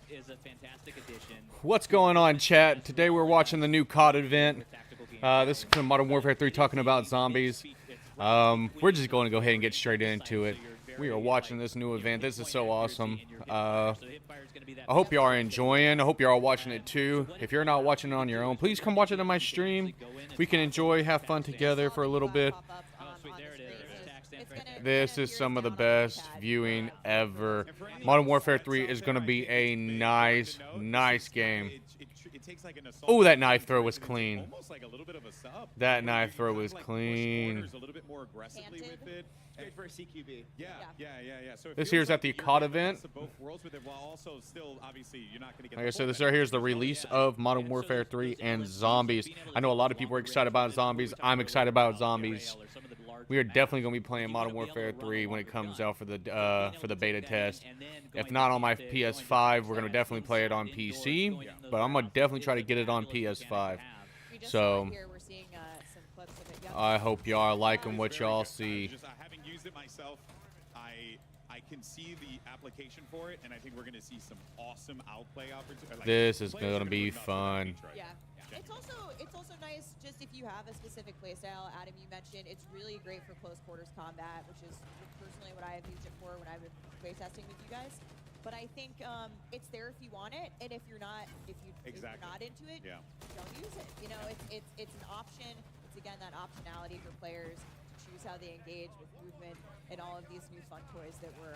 is a fantastic addition. What's going on, chat? Today we're watching the new COD event. This is Modern Warfare 3 talking about zombies. We're just going to go ahead and get straight into it. We are watching this new event. This is so awesome. I hope you are enjoying. I hope you're all watching it too. If you're not watching it on your own, please come watch it on my stream. We can enjoy, have fun together for a little bit. This is some of the best viewing ever. Modern Warfare 3 is going to be a nice game. Oh, that knife throw was clean. That knife throw was clean. This here's at the COD event. Like I said, this right here is the release of Modern Warfare 3 and zombies. I know a lot of people are excited about zombies. I'm excited about zombies. We are definitely going to be playing Modern Warfare 3 when it comes out for the beta test. If not on my PS5, we're going to definitely play it on PC. But I'm going to definitely try to get it on PS5. So I hope y'all are liking what y'all see. Having used it myself, I can see the application for it, and I think we're going to see some awesome outplay opportunities. This is going to be fun. Yeah. It's also nice just if you have a specific playstyle. Adam, you mentioned it's really great for close quarters combat, which is personally what I have used it for when I've been playtesting with you guys. But I think it's there if you want it, and if you're not, if you're not into it, don't use it. You know, it's an option. It's again that optionality for players to choose how they engage with movement and all of these new fun toys that we're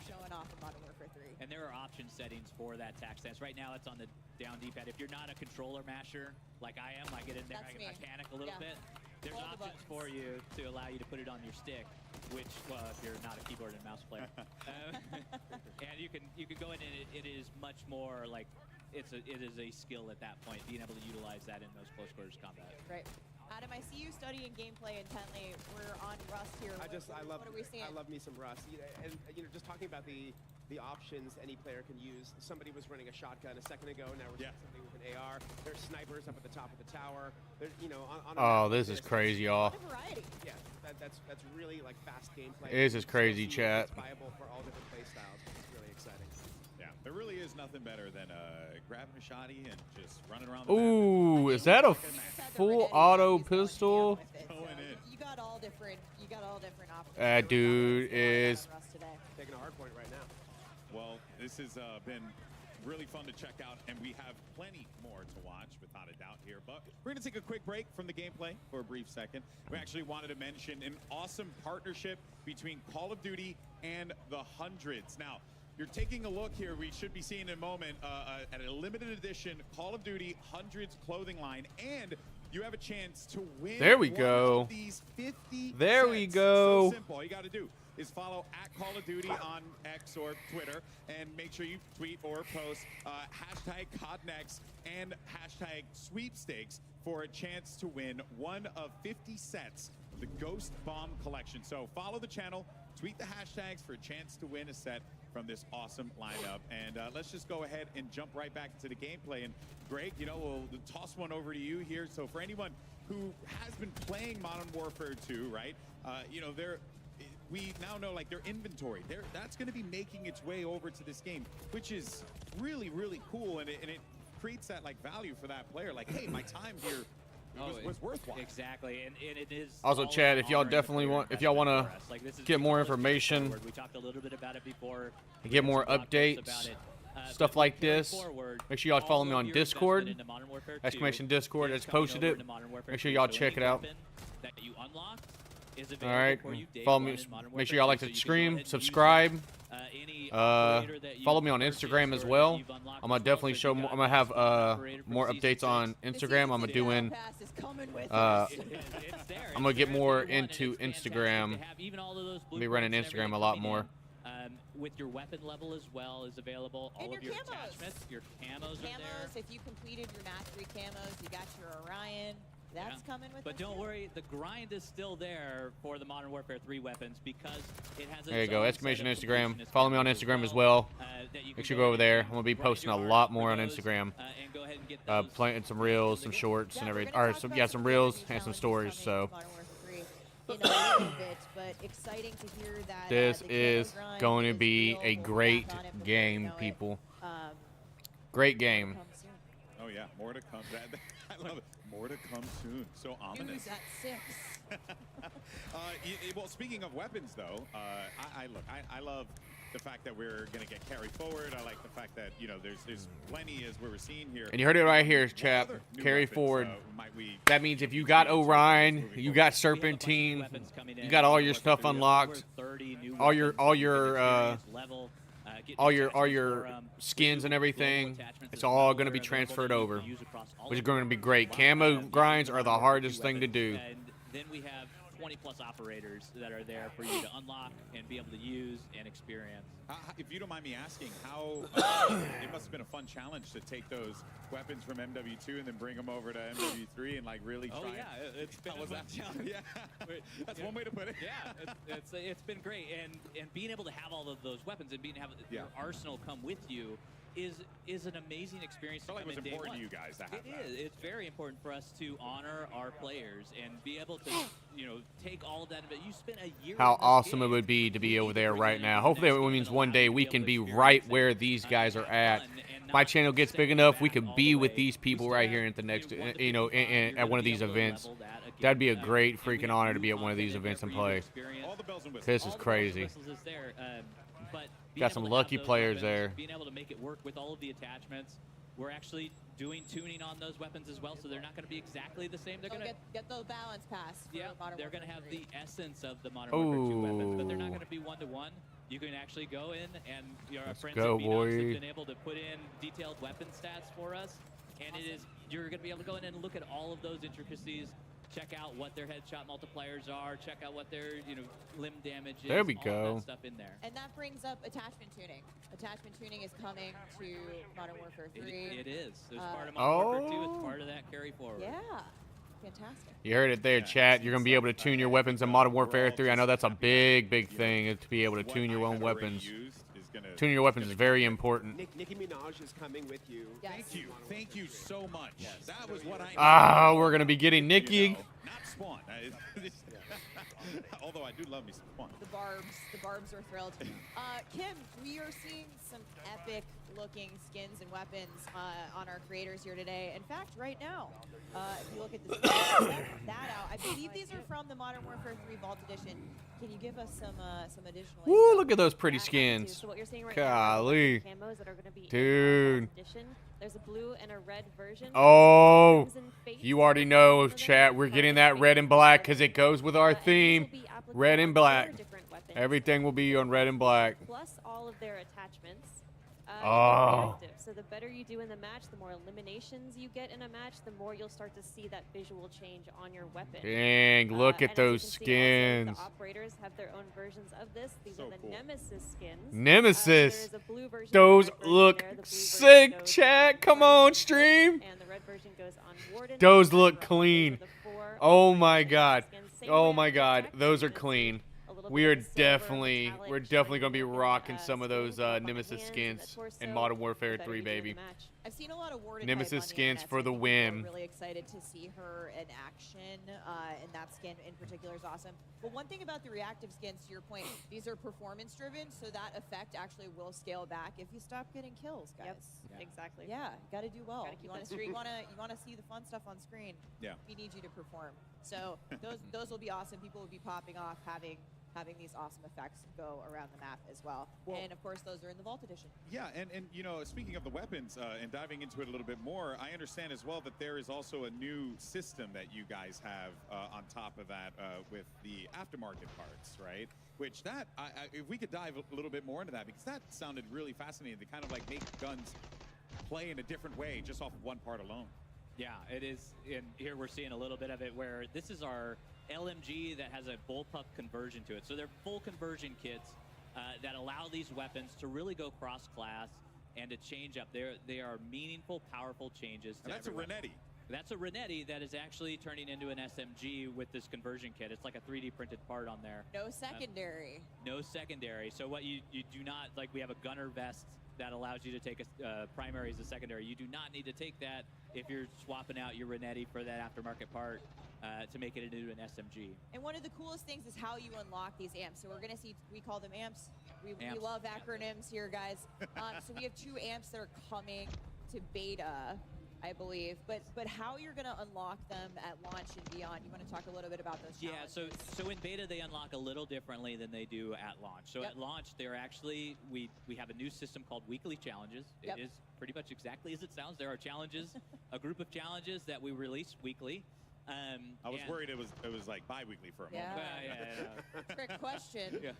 showing off in Modern Warfare 3. And there are option settings for that tac stance. Right now, it's on the down D-pad. If you're not a controller masher like I am, I get in there, I panic a little bit. There's options for you to allow you to put it on your stick, which, well, if you're not a keyboard and mouse player, and you can go in and it is much more like it is a skill at that point, being able to utilize that in those close quarters combat. Right. Adam, I see you studying gameplay intently. We're on Rust here. What are we seeing? I love me some Rust. And you know, just talking about the options any player can use. Somebody was running a shotgun a second ago. Now we're seeing somebody with an AR. There's snipers up at the top of the tower. There's, you know, oh, this is crazy, y'all. Yeah, that's really like fast gameplay. This is crazy, chat. It's viable for all different play styles. It's really exciting. Yeah, there really is nothing better than grabbing a shotty and just running around. Ooh, is that a full auto pistol? You got all different. options. That dude is taking a hard point right now. Well, this has been really fun to check out, and we have plenty more to watch, without a doubt here. But we're going to take a quick break from the gameplay for a brief second. We actually wanted to mention an awesome partnership between Call of Duty and the Hundreds. Now, you're taking a look here. We should be seeing in a moment at a limited edition Call of Duty Hundreds clothing line, and you have a chance to win. There we go. These 50 there sets. we go. So simple. All you got to do is follow @Call of Duty on X or Twitter, and make sure you tweet or post hashtag CODNext and hashtag sweepstakes for a chance to win one of 50 sets of the Ghost Bomb collection. So follow the channel, tweet the hashtags for a chance to win a set from this awesome lineup. And let's just go ahead and jump right back to the gameplay. And Greg, you know, we'll toss one over to you here. So for anyone who has been playing Modern Warfare 2, right, you know, we now know like their inventory, that's going to be making its way over to this game, which is really, really cool. And it creates that like value for that player. Like, hey, my time here was worthwhile. Exactly, and it is. Also, Chad, if y'all definitely want, if y'all want to get more information, we talked a little bit about it before, get more updates, stuff like this, make sure y'all follow me on Discord. Exclamation Discord, I just posted it. Make sure y'all check it out. All right, follow me. Make sure y'all like to stream, subscribe. Follow me on Instagram as well. I'm gonna definitely show. I'm gonna have more updates on Instagram. I'm gonna get more into Instagram. I'll be running Instagram a lot more. With your weapon level as well is available. All of your attachments, your camos are there. If you completed your mastery camos, you got your Orion. That's coming with. But don't worry, the grind is still there for the Modern Warfare 3 weapons because it has. There you go, exclamation Instagram. Follow me on Instagram as well. Make sure you go over there. I'm gonna be posting a lot more on Instagram. Playing some reels, some shorts, and everything. Or some reels and some stories. So in a little bit, but exciting to hear that This the is grind going to is be real. a We'll be great back on it before we game, know it. people. Um, Great more to game. come soon. Oh yeah, more to come. I love it. More to come soon. So ominous. News at 6. Well, speaking of weapons, though, I love the fact that we're going to get carry forward. I like the fact that, you know, there's plenty as we're seeing here. And you heard it right here, What chap. other new Carry weapons, forward. might we That means if you got Orion, moving you forward? got Serpentine, you got all your stuff unlocked, all your skins and everything, it's all going to be transferred over, which is going to be great. Camo grinds are the hardest thing to do. And then we have 20+ operators that are there for you to unlock and be able to use and experience. If you don't mind me asking, how it must have been a fun challenge to take those weapons from MW2 and then bring them over to MW3 and like really try. Oh yeah, it's been a fun challenge. Yeah, that's one way to put it. Yeah, it's been great, and being able to have all of those weapons and being able to have your arsenal come with you is an amazing experience. I feel like it was important to you guys to have that. It is. It's very important for us to honor our players and be able to, you know, take all of that. But you spent a year. How awesome it would be to be over there right now. Hopefully it means one day we can be right where these guys are at. My channel gets big enough, we could be with these people right here at the next, you know, at one of these events. That'd be a great freaking honor to be at one of these events and play. This is crazy. Got some lucky players there. Being able to make it work with all of the attachments. We're actually doing tuning on those weapons as well, so they're not going to be exactly the same. They're going to get the balance pass. Yeah, they're going to have the essence of the Modern Warfare 2 weapons, but they're not going to be one-to-one. You can actually go in, and our friends at Phoenix have been able to put in detailed weapon stats for us, and you're going to be able to go in and look at all of those intricacies. Check out what their headshot multipliers are. Check out what their limb damage is. There we all go. That stuff in there. And that brings up attachment tuning. Attachment tuning is coming to Modern Warfare 3. It is. There's part of Modern Warfare 2. It's part of that carry forward. Yeah. Fantastic. You heard it there, chat. You're going to be able to tune your weapons in Modern Warfare 3. I know that's a big, big thing, to be able to tune your own weapons. Tuning your weapons is very important. Nicki Minaj is coming with you. Yes. Thank you so much. Yes. That was what I. Ah, we're gonna be getting Nicki. Not Spawn. Although I do love me some Spawn. The Barbs are thrilled. Kim, we are seeing some epic-looking skins and weapons on our creators here today. In fact, right now, if you look at the that out, I believe these are from the Modern Warfare 3 Vault Edition. Can you give us some additional? Woo! Look at those pretty skins. So what you're seeing right Golly. now are camos that are going to be Dude. in the edition. There's a blue and a red version. Oh, you already know, chat. We're getting that red and black because it goes with our theme. Red and black. Everything will be on red and black. Plus all of their attachments. Oh. So the better you do in the match, the more eliminations you get in a match, the more you'll start to see that visual change on your weapon. Dang, look at those skins. Also, the operators have their own versions of this. These are the Nemesis skins. Nemesis. There's a blue version, those look sick, chat. Come on, stream. And the red version goes on Warden. Those look clean. Oh my god. Oh my god. Those are clean. We're definitely gonna be rocking some of those Nemesis skins in Modern Warfare 3, baby. I've seen a lot of Warden Nemesis skins for the win. I'm really excited to see her in action, and that skin in particular is awesome. But one thing about the reactive skins, to your point, these are performance driven, so that effect actually will scale back if you stop getting kills, guys. Yep, exactly. Yeah, got to do well. Gotta keep You want to see the fun stuff on screen. Yeah. We need you to perform. So those will be awesome. People will be popping off having these awesome effects go around the map as well. And of course, those are in the Vault Edition. Yeah, and you know, speaking of the weapons and diving into it a little bit more, I understand as well that there is also a new system that you guys have on top of that with the aftermarket parts, right? Which if we could dive a little bit more into that, because that sounded really fascinating to kind of like make guns play in a different way just off of one part alone. Yeah, it is. And here we're seeing a little bit of it where this is our LMG that has a bullpup conversion to it. So they're full conversion kits that allow these weapons to really go cross-class and to change up. They are meaningful, powerful changes. And that's a Renetti. That's a Renetti that is actually turning into an SMG with this conversion kit. It's like a 3D printed part on there. No secondary. No secondary. So what you do not, like we have a gunner vest that allows you to take a primary as a secondary. You do not need to take that if you're swapping out your Renetti for that aftermarket part. to make it into an SMG. And one of the coolest things is how you unlock these amps. So we're going to see, we call them amps. We love acronyms here, guys. So we have 2 amps that are coming to beta, I believe. But how you're going to unlock them at launch and beyond, you want to talk a little bit about those challenges? Yeah, so in beta, they unlock a little differently than they do at launch. So at launch, they're actually, we have a new system called weekly challenges. It is pretty much exactly as it sounds. There are challenges, a group of challenges that we release weekly. I was worried it was like bi-weekly for a moment. Trick question. Yeah.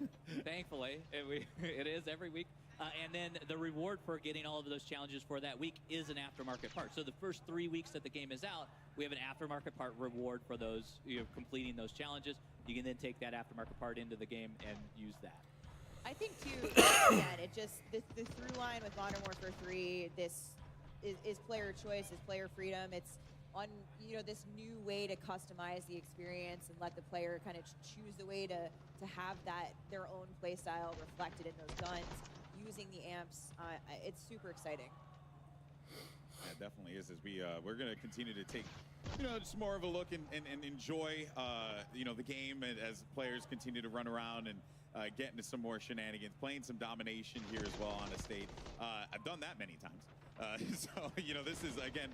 Thankfully, it is every week. And then the reward for getting all of those challenges for that week is an aftermarket part. So the first 3 weeks that the game is out, we have an aftermarket part reward for those, completing those challenges. You can then take that aftermarket part into the game and use that. I think too, again, it just the through line with Modern Warfare 3. This is player choice, is player freedom. It's on this new way to customize the experience and let the player kind of choose the way to have their own play style reflected in those guns using the amps. It's super exciting. Yeah, it definitely is. As we're going to continue to take just more of a look and enjoy the game as players continue to run around and get into some more shenanigans, playing some domination here as well on a state. I've done that many times. So this is, again,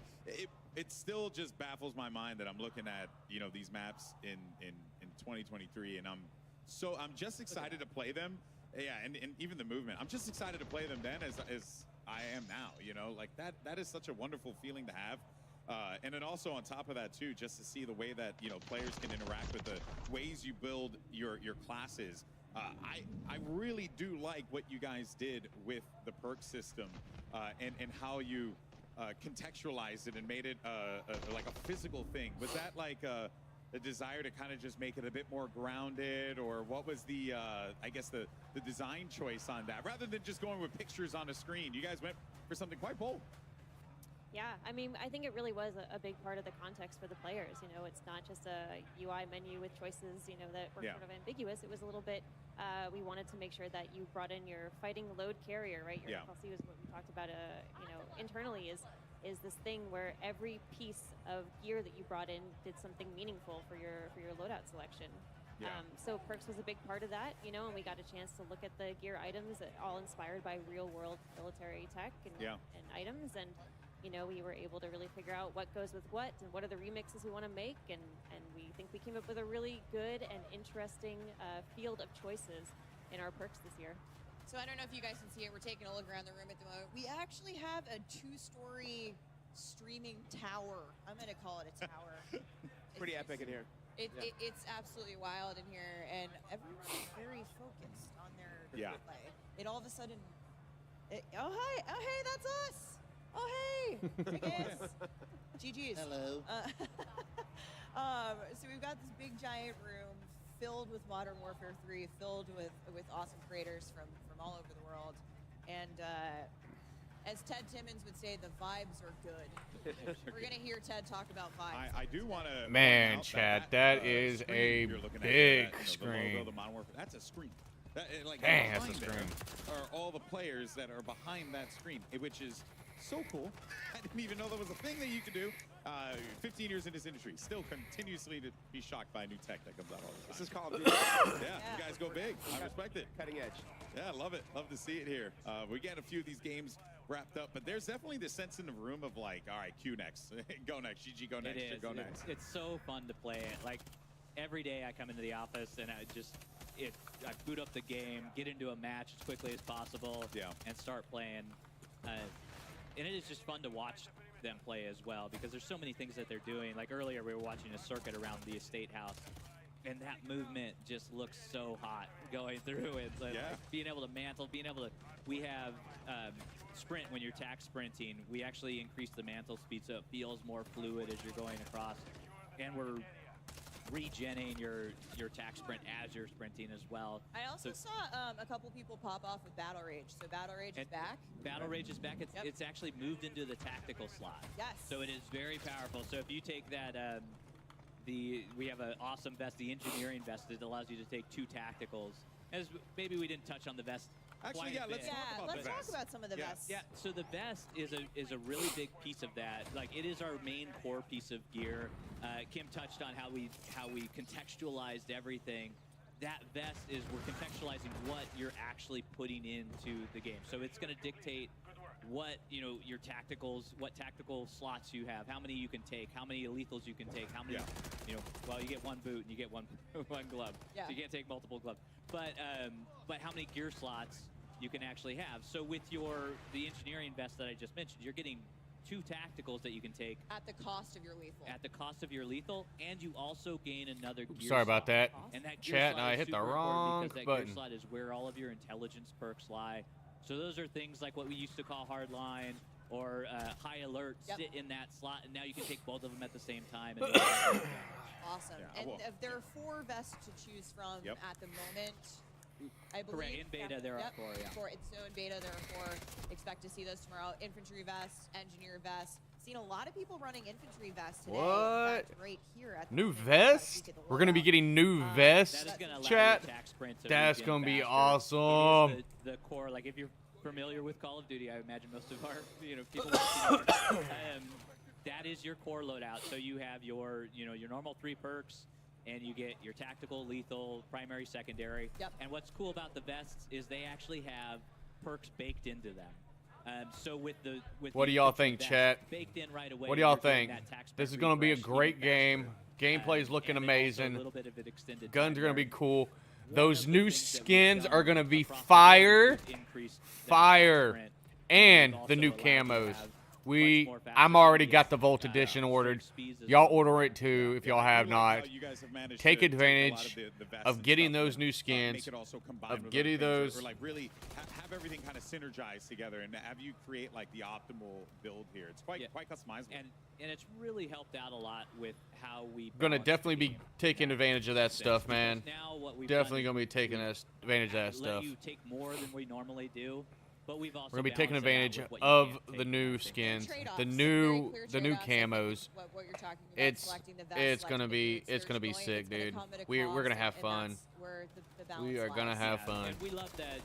it still just baffles my mind that I'm looking at these maps in 2023, and I'm just excited to play them. Yeah, and even the movement, I'm just excited to play them then as I am now. Like that is such a wonderful feeling to have. And then also on top of that too, just to see the way that players can interact with the ways you build your classes. I really do like what you guys did with the perk system and how you contextualized it and made it like a physical thing. Was that like a desire to kind of just make it a bit more grounded, or what was the I guess the design choice on that, rather than just going with pictures on a screen? You guys went for something quite bold. Yeah, I mean, I think it really was a big part of the context for the players. It's not just a UI menu with choices, that were sort of ambiguous. It was a little bit, we wanted to make sure that you brought in your fighting load carrier, right? Your FLC was what we talked about, internally is this thing where every piece of gear that you brought in did something meaningful for your loadout selection. So perks was a big part of that, and we got a chance to look at the gear items that all inspired by real world military tech and items. And we were able to really figure out what goes with what and what are the remixes we want to make, and we think we came up with a really good and interesting field of choices in our perks this year. So I don't know if you guys can see it. We're taking a look around the room at the moment. We actually have a 2-story streaming tower. I'm going to call it a tower. Pretty epic in here. It's absolutely wild in here, and everyone's very focused on their play. It all of a sudden, oh hey, that's us. Oh hey, GG's. GG's. Hello. So we've got this big giant room filled with Modern Warfare 3, filled with awesome creators from all over the world, and as Ted Timmons would say, the vibes are good. We're gonna hear Ted talk about vibes. I do want to. Man, Chad, that is a big screen. The logo, the Modern Warfare, that's a screen. Dang, that's a screen. Are all the players that are behind that screen, which is so cool. I didn't even know that was a thing that you could do. 15 years in this industry, still continuously to be shocked by new tech that comes out all the time. This is Call of Duty. You guys go big. I respect it. Cutting edge. Yeah, love it. Love to see it here. We're getting a few of these games wrapped up, but there's definitely this sense in the room of like, all right, Q next, go next, GG go next, go next. It's so fun to play it. Like every day I come into the office and I boot up the game, get into a match as quickly as possible, and start playing. And it is just fun to watch them play as well, because there's so many things that they're doing. Like earlier we were watching a circuit around the estate house, and that movement just looks so hot going through it. Like being able to mantle, we have sprint when you're tack sprinting. We actually increase the mantle speed so it feels more fluid as you're going across, and we're regenning your tack sprint as you're sprinting as well. I also saw a couple people pop off with Battle Rage. So Battle Rage is back. Battle Rage is back. It's actually moved into the tactical slot. Yes. So it is very powerful. So if you take that, we have an awesome vest, the engineering vest, that allows you to take 2 tacticals. As maybe we didn't touch on the vest Actually, yeah, let's talk about some of the vests. Yeah, so the vest is a really big piece of that. Like, it is our main core piece of gear. Kim touched on how we contextualized everything. That vest is, we're contextualizing what you're actually putting into the game. So it's going to dictate what, you know, your tacticals, what tactical slots you have, how many you can take, how many lethals you can take, how many, you know, well, you get one boot and you get one glove. So you can't take multiple gloves. But how many gear slots you can actually have. So with the engineering vest that I just mentioned, you're getting 2 tacticals that you can take at the cost of your lethal. At the cost of your lethal, and you also gain another gear Sorry about slot. that. And that Chat, gear slot I is hit the super wrong important because that button. gear slot is where all of your intelligence perks lie. So those are things like what we used to call hardline or high alert sit in that slot, and now you can take both of them at the same time. And awesome. Yeah, and there are 4 vests to choose from at the moment. I believe. Correct. In beta, there are 4. Yeah. So in beta, there are 4. Expect to see those tomorrow. Infantry vest, engineer vest. Seen a lot of people running infantry vests today. What? Right here at the New moment. vest? We're gonna be getting new vests, That is gonna allow chat. your attack sprint to That's regen gonna be faster. awesome. It is the core, like if you're familiar with Call of Duty, I imagine most of our people watching, that is your core loadout. So you have your your normal 3 perks, and you get your tactical, lethal, primary, secondary. And what's cool about the vests is they actually have perks baked into them. So with what do y'all think, chat? Baked in right away, what do y'all think? This is gonna be a great game. Gameplay's looking amazing. A little bit of an extended Guns are gonna be time cool. Those new skins are gonna be fire, fire, and the new camos. I'm already got the Volt Edition ordered. Y'all order it too if y'all have not. Take advantage of getting those new skins, of getting those. Or like really have everything kind of synergized together and have you create like the optimal build here. It's quite customizable. And it's really helped out a lot with how we. Gonna definitely be taking advantage of that stuff, man. Definitely gonna be taking advantage of that stuff. You take more than we normally do. But we've also we're gonna be taking advantage of the new skins, the new camos. It's gonna be sick, dude. We're gonna have fun. We are gonna have fun. And we love that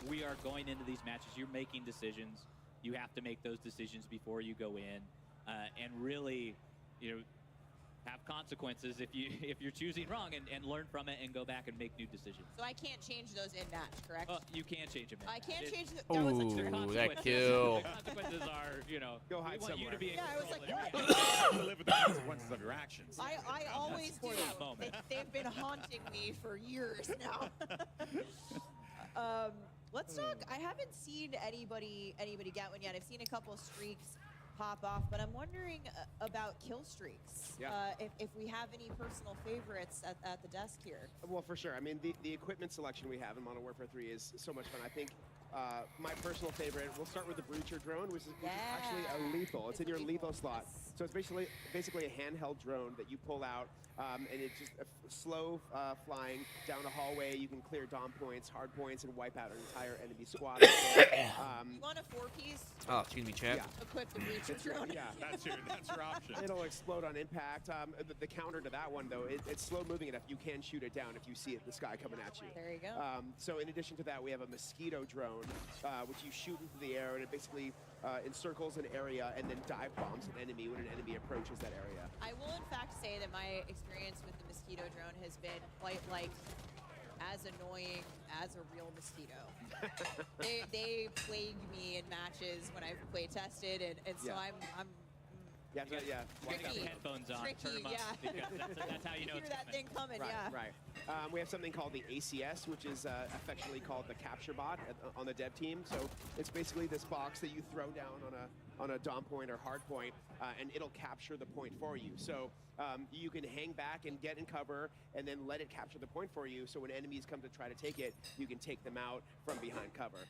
we are going into these matches. You're making decisions. You have to make those decisions before you go in, and really, have consequences if you're choosing wrong, and learn from it and go back and make new decisions. So I can't change those in match, correct? You can change them. I can't change the. Ooh, that kill. The consequences are, go hide we want somewhere. you to be. Yeah, I was like, You live with the consequences of your actions. I always do. That moment. They've been haunting me for years now. Let's talk. I haven't seen anybody get one yet. I've seen a couple of streaks pop off, but I'm wondering about kill streaks. If we have any personal favorites at the desk here. Well, for sure. I mean, the equipment selection we have in Modern Warfare 3 is so much fun. I think my personal favorite, we'll start with the Breacher drone, which is actually a lethal. It's in your lethal slot. So it's basically a handheld drone that you pull out, and it's just slow flying down a hallway. You can clear dom points, hard points, and wipe out an entire enemy squad. You want a 4-piece? Oh, excuse me, chat. Equip the Breacher drone. Yeah, that's your option. It'll explode on impact. The counter to that one, though, it's slow moving enough. You can shoot it down if you see it in the sky coming at you. There you go. So in addition to that, we have a Mosquito drone, which you shoot into the air, and it basically encircles an area and then dive bombs an enemy when an enemy approaches that area. I will in fact say that my experience with the Mosquito drone has been quite as annoying as a real mosquito. they plague me in matches when I've play tested, and so I'm Tricky. Headphones on, turn them up, because that's how you know it's that thing coming. Right. We have something called the ACS, which is affectionately called the capture bot on the dev team. So it's basically this box that you throw down on a dom point or hard point, and it'll capture the point for you. So you can hang back and get in cover, and then let it capture the point for you. So when enemies come to try to take it, you can take them out from behind cover.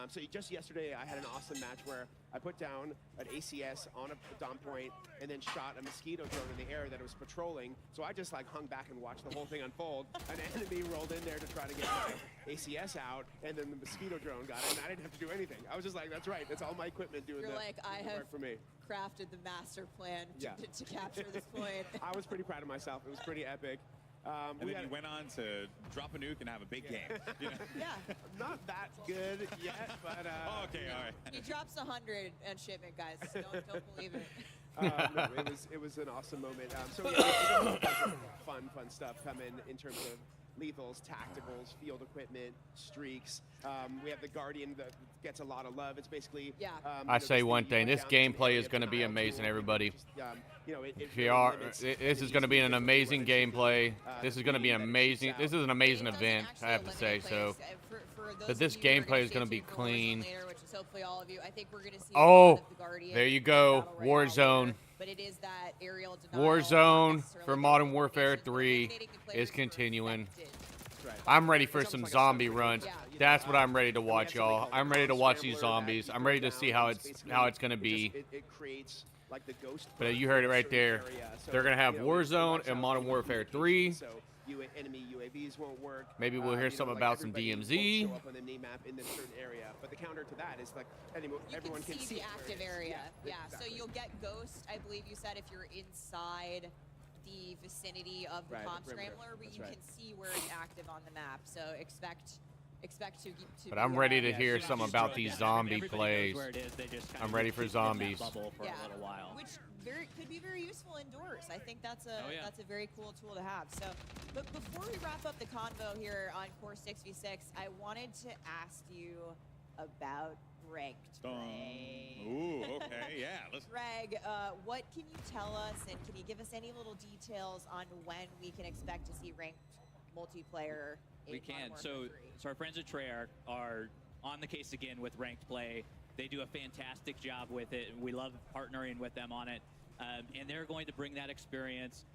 So just yesterday, I had an awesome match where I put down an ACS on a dom point and then shot a Mosquito drone in the air that was patrolling. So I just hung back and watched the whole thing unfold. An enemy rolled in there to try to get my ACS out, and then the Mosquito drone got it, and I didn't have to do anything. I was just like, that's right. That's all my equipment doing the work for me. Crafted the master plan to capture this point. I was pretty proud of myself. It was pretty epic. And then you went on to drop a nuke and have a big game. You know? Yeah. Not that good yet, but okay, all right. He drops 100 and shipment, guys. Don't believe it. No, it was an awesome moment. So yeah, there's a bunch of fun stuff coming in terms of lethals, tacticals, field equipment, streaks. We have the Guardian that gets a lot of love. It's basically I say one thing: this gameplay is going to be amazing, everybody. This is going to be an amazing gameplay. This is going to be an amazing. This is an amazing event, I have to say. So, but this gameplay is going to be clean. Oh, there you go, Warzone. Warzone for Modern Warfare 3 is continuing. I'm ready for some zombie runs. That's what I'm ready to watch, y'all. I'm ready to watch these zombies. I'm ready to see how it's gonna be. But you heard it right there. They're gonna have Warzone and Modern Warfare 3. Enemy UAVs won't work. Maybe we'll hear something about some DMZ. Show up on the map in this certain area. But the counter to that is like everyone can see the active area. Yeah. So you'll get Ghost, I believe you said, if you're inside the vicinity of the comp scrambler, but you can see where it's active on the map. So expect to. But I'm ready to hear some about these zombie plays. I'm ready for zombies. For a little while. Which could be very useful indoors. I think that's a very cool tool to have. So, but before we wrap up the convo here on Core 6v6, I wanted to ask you about ranked play. Ooh, okay, yeah. Greg, what can you tell us, and can you give us any little details on when we can expect to see ranked multiplayer? We can. So our friends at Treyarch are on the case again with ranked play. They do a fantastic job with it. We love partnering with them on it. And they're going to bring that experience,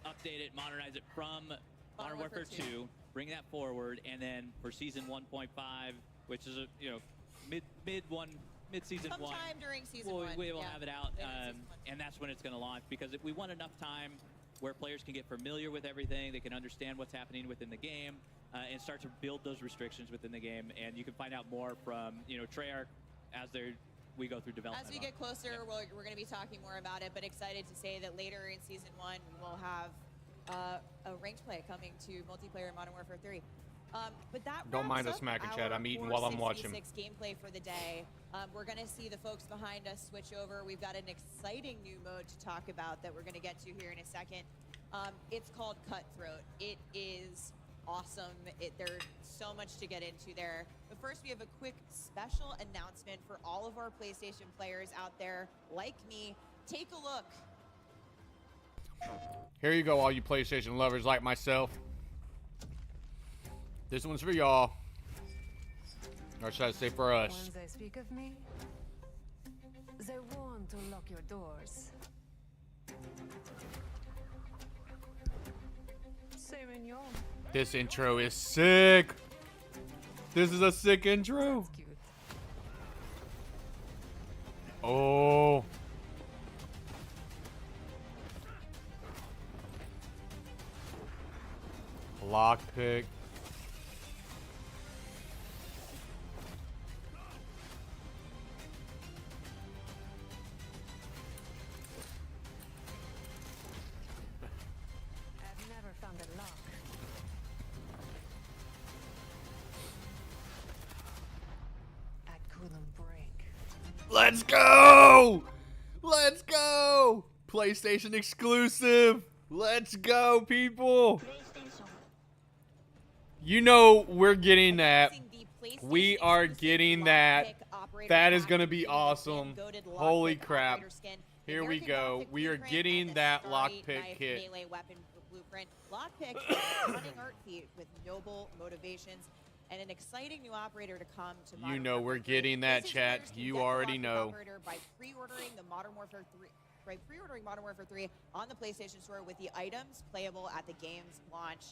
update it, modernize it from Modern Warfare 2, bring that forward, and then for season 1.5, which is mid-season one. Sometime during season one. We will have it out, and that's when it's going to launch, because we want enough time where players can get familiar with everything, they can understand what's happening within the game, and start to build those restrictions within the game. And you can find out more from Treyarch as we go through development. As we get closer, we're going to be talking more about it, but excited to say that later in season 1, we will have a ranked play coming to multiplayer Modern Warfare 3. But that don't mind us smacking, Chad. I'm eating while I'm watching. Gameplay for the day. We're going to see the folks behind us switch over. We've got an exciting new mode to talk about that we're going to get to here in a second. It's called Cutthroat. It is awesome. There's so much to get into there. But first, we have a quick special announcement for all of our PlayStation players out there like me. Take a look. Here you go, all you PlayStation lovers like myself. This one's for y'all. Or should I say for us? When they speak of me, they want to lock your doors. Same in your. This intro is sick. This is a sick intro. That's cute. Oh. Lockpick. I've never found a lock. I couldn't break. Let's go! Let's go! PlayStation exclusive. Let's go, people. You know we're getting that. We are getting that. That is going to be awesome. Holy crap. Here we go. We are getting that lockpick kit. Lockpick is a running art feat with noble motivations and an exciting new operator to come to Modern You know we're Warfare 3. getting that, Playstation chat. users can You get the already Lockpick know. operator by pre-ordering the Modern Warfare 3. By pre-ordering Modern Warfare 3 on the PlayStation Store with the items playable at the game's launch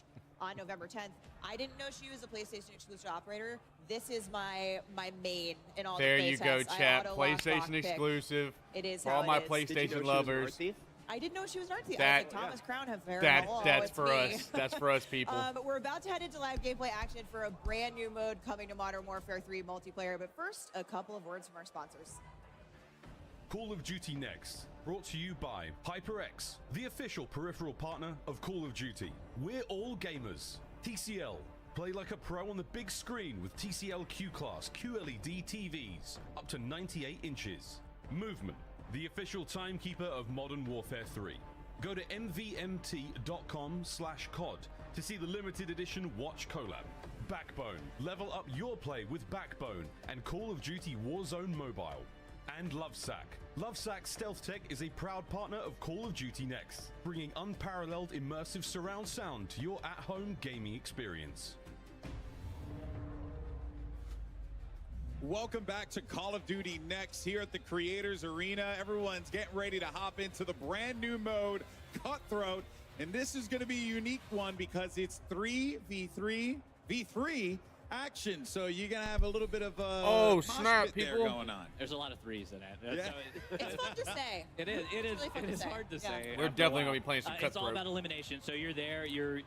on November 10th. I didn't know she was a PlayStation exclusive operator. This is my main in all There the you go, chat. PlayStation exclusive. It is for how all my it is. PlayStation lovers. I didn't know she was an art thief. That- I was like, Thomas Crown have very hello, That's it's for me. us. That's for us, people. But we're about to head into live gameplay action for a brand new mode coming to Modern Warfare 3 multiplayer. But first, a couple of words from our sponsors. Call of Duty Next, brought to you by HyperX, the official peripheral partner of Call of Duty. We're all gamers. TCL, play like a pro on the big screen with TCL Q-Class QLED TVs, up to 98 inches. Movement, the official timekeeper of Modern Warfare 3. Go to mvmt.com/COD to see the limited edition watch collab. Backbone, level up your play with Backbone and Call of Duty Warzone Mobile. And Lovesack. Lovesack Stealth Tech is a proud partner of Call of Duty Next, bringing unparalleled immersive surround sound to your at-home gaming experience. Welcome back to Call of Duty Next here at the Creators Arena. Everyone's getting ready to hop into the brand new mode, Cutthroat. And this is going to be a unique one because it's 3v3 action. So you're going to have a little bit of oh, snap, people. Going on. There's a lot of threes in it. Yeah. It's fun to say. It is. It is. Really fun It to is say. hard to Yeah. say. We're definitely going to be playing some It's all Cutthroat. about elimination. So you're there. We are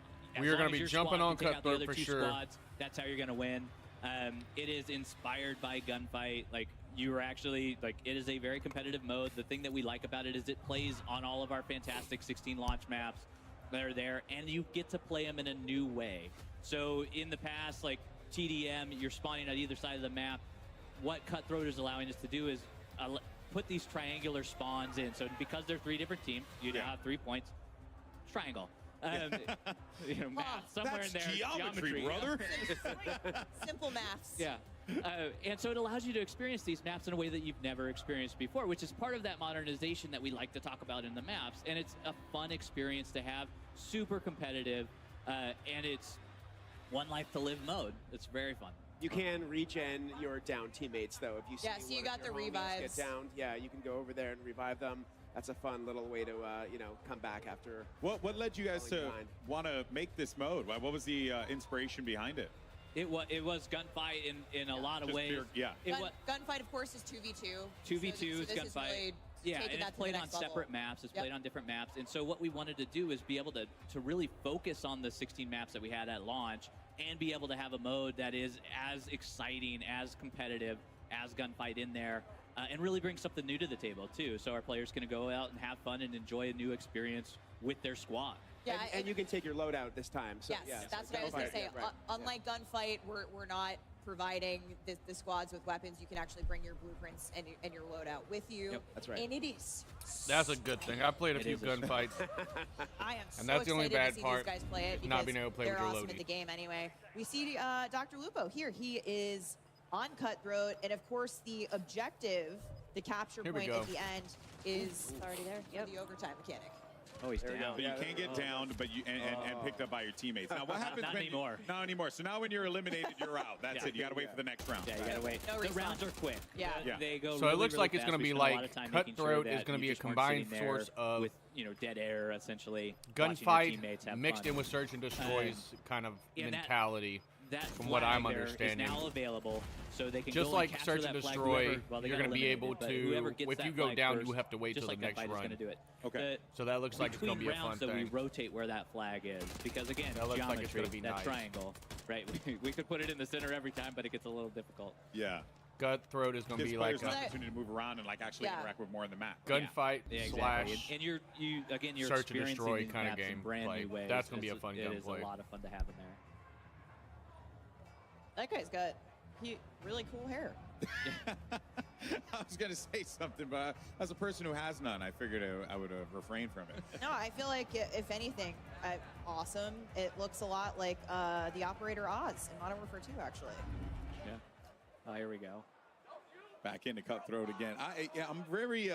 going to be jumping on Cutthroat for sure. Squads, that's how you're going to win. It is inspired by Gunfight. Like, you are actually, like, it is a very competitive mode. The thing that we like about it is it plays on all of our fantastic 16 launch maps that are there, and you get to play them in a new way. So in the past, like TDM, you're spawning at either side of the map. What Cutthroat is allowing us to do is put these triangular spawns in. So because they're 3 different teams, you now have 3 points. Triangle. You know, math somewhere in there. Geometry, brother. Simple maths. Yeah. And so it allows you to experience these maps in a way that you've never experienced before, which is part of that modernization that we like to talk about in the maps. And it's a fun experience to have, super competitive, and it's one life to live mode. It's very fun. You can regen your down teammates, though. If you see So you one got of your the homies revives. get down, yeah, you can go over there and revive them. That's a fun little way to, you know, come back after. What led you guys to want to make this mode? What was the inspiration behind it? It was Gunfight in a lot of ways. Gunfight, of course, is 2v2. 2v2 is Gunfight. Really yeah, and it's played on separate maps. It's played on different maps. And so what we wanted to do is be able to really focus on the 16 maps that we had at launch and be able to have a mode that is as exciting, as competitive as Gunfight in there. And really bring something new to the table, too. So our players can go out and have fun and enjoy a new experience with their squad. Yeah, and you can take your loadout this time. So, yes, that's what I was going to say. Unlike Gunfight, we're not providing the squads with weapons. You can actually bring your blueprints and your loadout with you. Yep, that's right. And it is. That's a good thing. I played a few gunfights. I am and that's the only bad to see part. These guys play it not being able to play with they're your awesome loadie. at the game anyway. We see Dr. Lupo here. He is on Cutthroat, and of course the objective, the capture point at the end, is already there. the overtime mechanic. Oh, he's down. But you can't get down, but you and picked up by your teammates. Now, what happens Not when anymore. Not anymore. So now when you're eliminated, you're out. That's it. You got to wait for the next round. Yeah, you gotta wait. No the respawn. rounds are quick. Yeah. They go. So really, it looks really like it's fast. going to We be spent a lot like of time making sure Cutthroat is that going to be you a just weren't combined sitting there source of with dead air essentially. watching your gunfight teammates have mixed fun. in with search and destroys kind of and mentality. That from what I'm flag there understanding. is now available, so they can Just go like and search capture and that flag, destroy, whoever- well, they you're got going to be eliminated, able but whoever to, gets if that you go flag down, first, you have to wait just till like the next Gunfight is run. gonna do it. Okay. So that looks like it's going to be a Between fun rounds, though, we thing. rotate where that flag is because again, That looks like geometry, it's gonna be that nice. triangle, right? We could put it in the center every time, but it gets a little difficult. Yeah. Cutthroat is going to Gives be like players an a opportunity to move around and like actually interact with more in the map. gunfight Yeah, slash exactly. And you're search and experiencing destroy these kind of maps in brand gameplay. new ways. That's going to be a fun It is gameplay. a lot of fun to have in there. That guy's got really cool hair. I was going to say something, but as a person who has none, I figured I would refrain from it. No, I feel like if anything, awesome. It looks a lot like the Operator Oz in Modern Warfare 2, actually. Yeah. Oh, here we go. Back into Cutthroat again. I'm very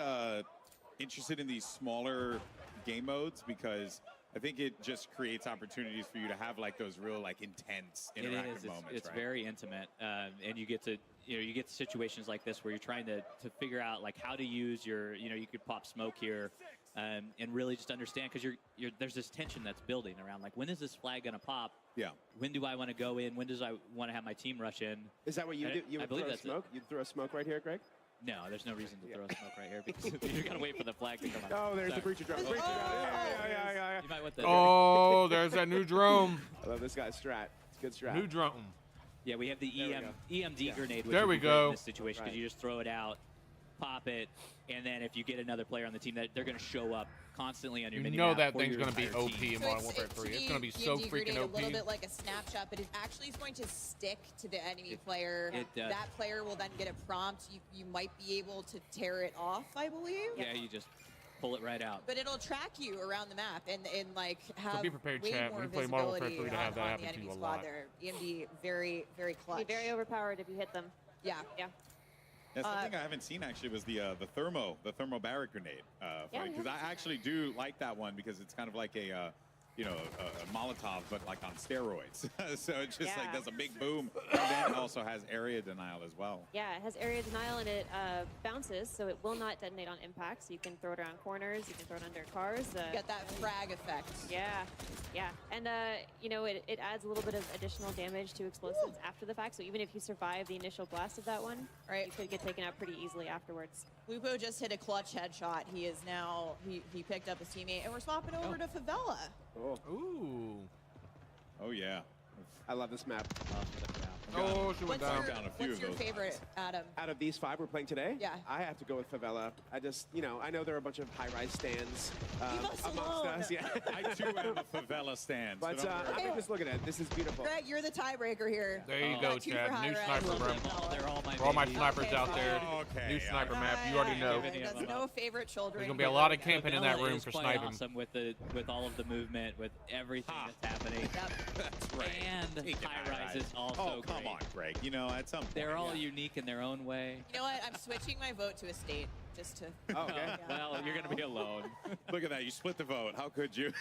interested in these smaller game modes because I think it just creates opportunities for you to have like those real like intense interactive moments. It's right? very intimate, and you get to you get to situations like this where you're trying to figure out like how to use your you could pop smoke here, and really just understand because there's this tension that's building around like when is this flag gonna pop? Yeah. When do I want to go in? When does I want to have my team rush in? Is that what you do? You I would believe throw that's smoke? You'd throw a smoke right here, Greg? No, there's no reason to throw smoke right here because you're gonna wait for the flag to come out. Oh, there's Sorry. the breacher drone. Breacher drone. Yeah. You might want the Oh, there's that new drone. I love this guy's strat. It's a good strat. New drone. Yeah, we have the EMD grenade. Which There would we be great go. in this situation because you just throw it out. pop it, and then if you get another player on the team, that they're going to show up constantly on your minimap. You know that for thing's your going to be entire OP team. in Modern Warfare 3. It's going to be so freaking OP. A little bit like a snapshot, but it actually is going to stick to the enemy player. It does. That player will then get a prompt. You might be able to tear it off, I believe. Yeah, you just pull it right out. But it'll track you around the map and like have So be prepared, way chat. more When you play Modern Warfare 3 visibility to have that on happen the to you enemy a squad lot. there. EMD very, very clutch. Be very overpowered if you hit them. Yeah. Yeah. Yeah, something I haven't seen actually was the thermo barrack grenade. Because I actually do like that one because it's kind of like a a Molotov, but like on steroids. So it just like does a big boom, and then it also has area denial as well. Yeah, it has area denial and it bounces, so it will not detonate on impact. So you can throw it around corners, you can throw it under cars. Get that frag effect. Yeah, yeah, and it adds a little bit of additional damage to explosives after the fact. So even if you survive the initial blast of that one, you could get taken out pretty easily afterwards. Lupo just hit a clutch headshot. He is now he picked up his teammate, and we're swapping over to Favela. Oh. Ooh. Oh yeah. I love this map. Oh, she went down. What's your favorite, Adam? Out of these 5 we're playing today, Yeah. I have to go with Favela. I just, I know there are a bunch of high-rise stands amongst alone. us. Yeah. I too am a favela stand. But so don't worry. I'm just looking at it. This is beautiful. Greg, you're the tiebreaker here. There you go, Two Chad. for New high-rise. sniper room. They're all my For all my babies. snipers Okay, out there, okay, new sniper map. You Alright, already know. That's no favorite children. There's gonna be a lot of here. camping in that Favela room is for quite sniping. awesome with all of the movement, with everything that's happening. That's right. And Take it, high rise is also Oh, come great. on, Greg. At some point. They're all unique in their own way. You know what? I'm switching my vote to estate just to. Oh, okay. Well, you're going to be alone. Look at that. You split the vote. How could you?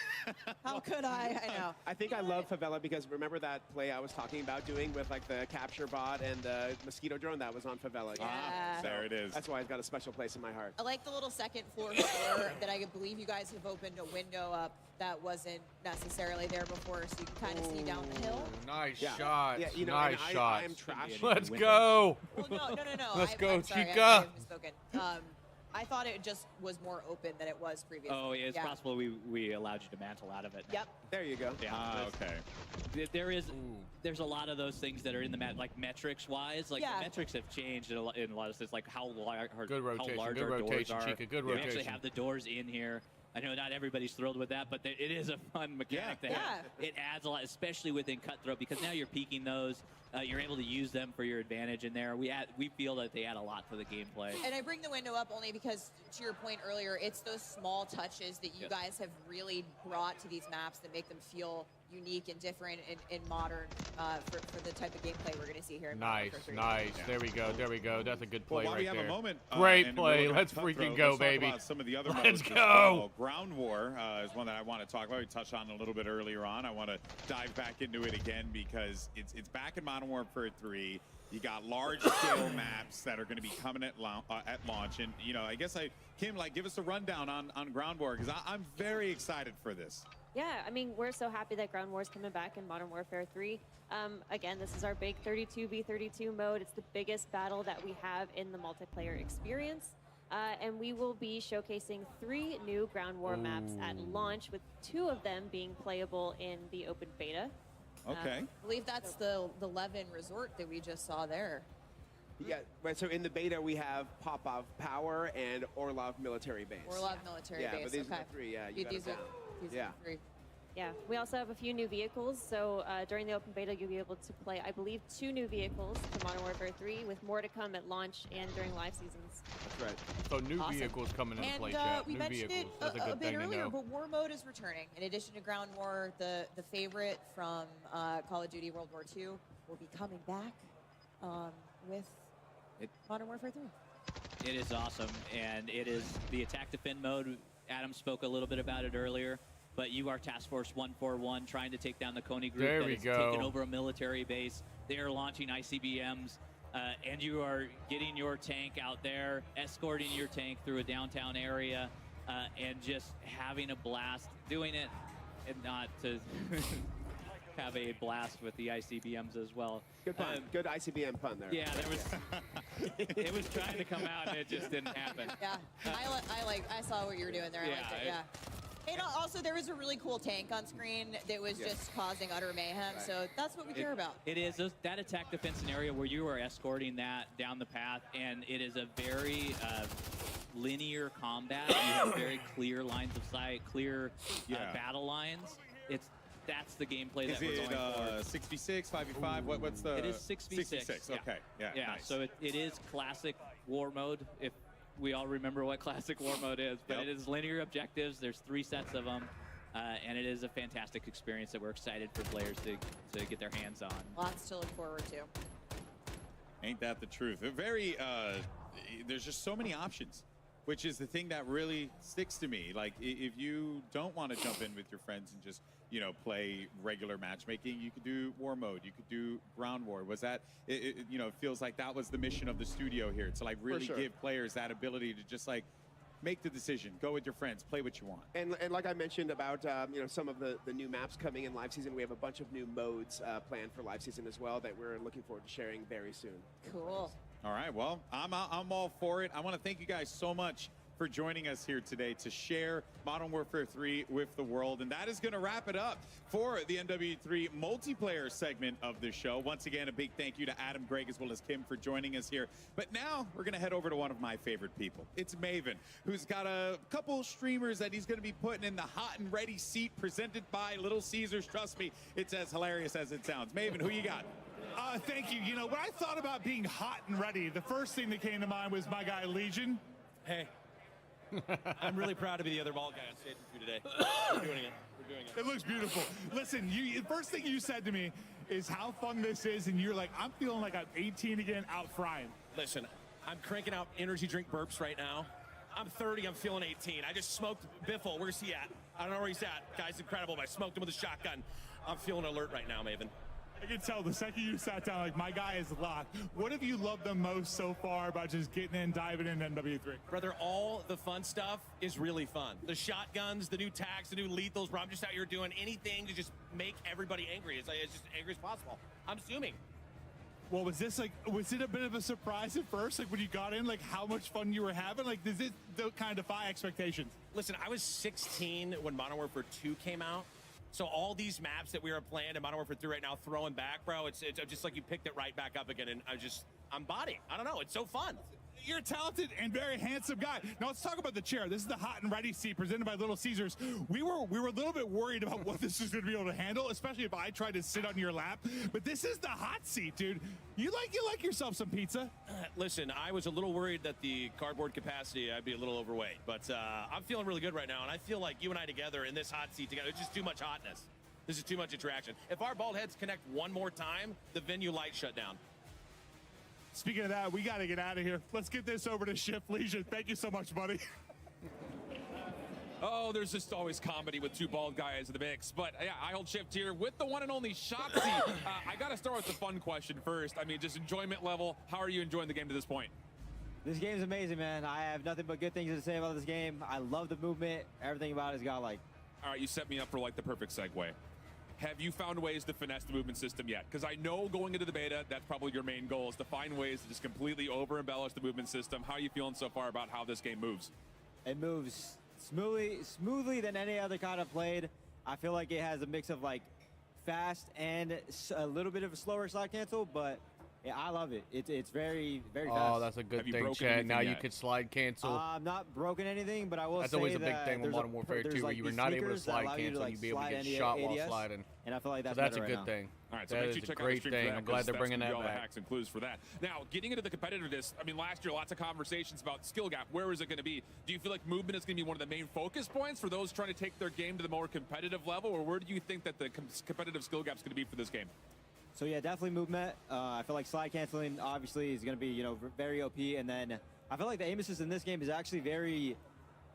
How could I? I know. I think I love Favela because remember that play I was talking about doing with like the capture bot and the mosquito drone? That was on Favela. Yeah. There it is. That's why it's got a special place in my heart. I like the little second floor store that I believe you guys have opened a window up that wasn't necessarily there before, so you can kind of see down the hill. Nice Yeah. shot. Yeah, Nice and shot. I am trash. Let's go. Well, no. Let's go, I'm sorry, Chica. I've misspoken. I thought it just was more open than it was previously. Oh, yeah, it's possible we allowed you to mantle out of it. Yep. There you go. Yeah. Okay. There's a lot of those things that are in the like metrics wise. Like the metrics have changed in a lot of sense. Like how large Good rotation, how large good our rotation, doors are. Chica, good We actually rotation. have the doors in here. I know not everybody's thrilled with that, but it is a fun mechanic to have. It adds a lot, especially within Cutthroat, because now you're peeking those. You're able to use them for your advantage in there. We feel that they add a lot to the gameplay. And I bring the window up only because, to your point earlier, it's those small touches that you guys have really brought to these maps that make them feel unique and different and modern for the type of gameplay we're going to see here. In Nice. Yeah. There we go. That's a good play Well, while right we have there. a moment, Great and play. we're Let's Cutthroat, freaking go, let's talk baby. about some of the other Let's modes as go. well. Ground War is one that I want to talk about. We touched on a little bit earlier on. I want to dive back into it again because it's back in Modern Warfare 3. You got large-scale maps that are going to be coming at launch, and I guess Kim, give us a rundown on Ground War because I'm very excited for this. Yeah, I mean, we're so happy that Ground War is coming back in Modern Warfare 3. Again, this is our big 32v32 mode. It's the biggest battle that we have in the multiplayer experience. And we will be showcasing 3 new Ground War maps at launch, with 2 of them being playable in the open beta. Okay. I believe that's the Levin Resort that we just saw there. Yeah, right. So in the beta we have Popov Power and Orlov Military Base. Orlov Military yeah, Base. but these okay. are the 3. Yeah, you got it These down. are Yeah. the 3. Yeah, we also have a few new vehicles. So during the open beta, you'll be able to play, I believe, 2 new vehicles to Modern Warfare 3, with more to come at launch and during live seasons. That's right. So new Awesome. vehicles coming into play, And chat. we New mentioned vehicles. it That's a a good bit thing to earlier, know. but War Mode is returning. In addition to Ground War, the favorite from Call of Duty World War II will be coming back with Modern Warfare 3. It is awesome, and it is the attack defend mode. Adam spoke a little bit about it earlier, but you are Task Force 141 trying to take down the Coney group There that we is go. taking over a military base. They are launching ICBMs, and you are getting your tank out there, escorting your tank through a downtown area, and just having a blast doing it, and not to have a blast with the ICBMs as well. Good pun. Good ICBM pun there. Yeah, there was. It was trying to come out, and it just didn't happen. Yeah, I saw what you were doing there. I liked it. Yeah. And also, there was a really cool tank on screen that was just causing utter mayhem. Right. So that's what we care about. It is that attack defense scenario where you are escorting that down the path, and it is a very linear combat. You have very clear lines of sight, clear battle lines. That's the gameplay that we're going for. Is it 6v6, 5v5? What's the? It is 6v6. 6v6. Okay. Yeah. Nice. So it is classic war mode. If we all remember what classic war mode is, but it is linear objectives. There's 3 sets of them, and it is a fantastic experience that we're excited for players to get their hands on. Lots to look forward to. Ain't that the truth? There's just so many options, which is the thing that really sticks to me. Like, if you don't want to jump in with your friends and just, play regular matchmaking, you could do war mode, you could do ground war. Was that, it feels like that was the mission of the studio here, to like really give players that ability to just like make the decision, go with your friends, play what you want. And like I mentioned about some of the new maps coming in live season, we have a bunch of new modes planned for live season as well that we're looking forward to sharing very soon. Cool. All right, well, I'm all for it. I want to thank you guys so much for joining us here today to share Modern Warfare 3 with the world. And that is going to wrap it up for the MW3 multiplayer segment of the show. Once again, a big thank you to Adam, Greg, as well as Kim for joining us here. But now we're going to head over to one of my favorite people. It's Maven, who's got a couple streamers that he's going to be putting in the hot and ready seat presented by Little Caesars. Trust me, it's as hilarious as it sounds. Maven, who you got? Thank you. When I thought about being hot and ready, the first thing that came to mind was my guy, Legion. Hey. I'm really proud to be the other bald guy on stage with you today. We're doing it. We're doing it. It looks beautiful. Listen, the first thing you said to me is how fun this is, and you're like, I'm feeling like I'm 18 again, out frying. Listen, I'm cranking out energy drink burps right now. I'm 30, I'm feeling 18. I just smoked Biffle. Where's he at? I don't know where he's at. Guy's incredible, but I smoked him with a shotgun. I'm feeling alert right now, Maven. I can tell the second you sat down, like, my guy is locked. What have you loved the most so far about just getting in, diving into MW3? Brother, all the fun stuff is really fun. The shotguns, the new tags, the new lethals, bro. I'm just out here doing anything to just make everybody angry. It's just angry as possible. I'm assuming. Well, was it a bit of a surprise at first? Like, when you got in, like, how much fun you were having? Like, does it kind of defy expectations? Listen, I was 16 when Modern Warfare 2 came out. So all these maps that we are playing in Modern Warfare 3 right now, throwing back, bro, it's just like you picked it right back up again, and I'm body. I don't know, it's so fun. You're a talented and very handsome guy. Now let's talk about the chair. This is the hot and ready seat presented by Little Caesars. We were a little bit worried about what this was going to be able to handle, especially if I tried to sit on your lap. But this is the hot seat, dude. You like yourself some pizza? Listen, I was a little worried that the cardboard capacity, I'd be a little overweight. But I'm feeling really good right now, and I feel like you and I together in this hot seat together, it's just too much hotness. This is too much interaction. If our bald heads connect one more time, the venue lights shut down. Speaking of that, we got to get out of here. Let's get this over to Shift Legion. Thank you so much, buddy. Oh, there's just always comedy with two bald guys in the mix. But yeah, I hold Shift here with the one and only Shotzi. I got to start with the fun question first. I mean, just enjoyment level. How are you enjoying the game to this point? This game's amazing, man. I have nothing but good things to say about this game. I love the movement. Everything about it's got like. All right, you set me up for like the perfect segue. Have you found ways to finesse the movement system yet? Because I know going into the beta, that's probably your main goal, is to find ways to just completely over-embellish the movement system. How are you feeling so far about how this game moves? It moves smoothly than any other COD I've played. I feel like it has a mix of like fast and a little bit of a slower slide cancel, but yeah, I love it. It's very fast. Oh, that's a good thing, Chad. Now you could slide cancel. I'm not broken anything, but I will say that's always a big thing with Modern Warfare 2, where you were not able to slide cancel, and you'd be able to get shot while sliding. And I feel like that's a good thing. All right, so that make sure you check out the stream for that. I'm glad they're bringing that all back. The hacks and clues for that. Now, getting into the competitiveness, I mean, last year, lots of conversations about skill gap. Where is it going to be? Do you feel like movement is going to be one of the main focus points for those trying to take their game to the more competitive level, or where do you think that the competitive skill gap is going to be for this game? So yeah, definitely movement. I feel like slide canceling obviously is going to be, very OP, and then I feel like the aim assist in this game is actually very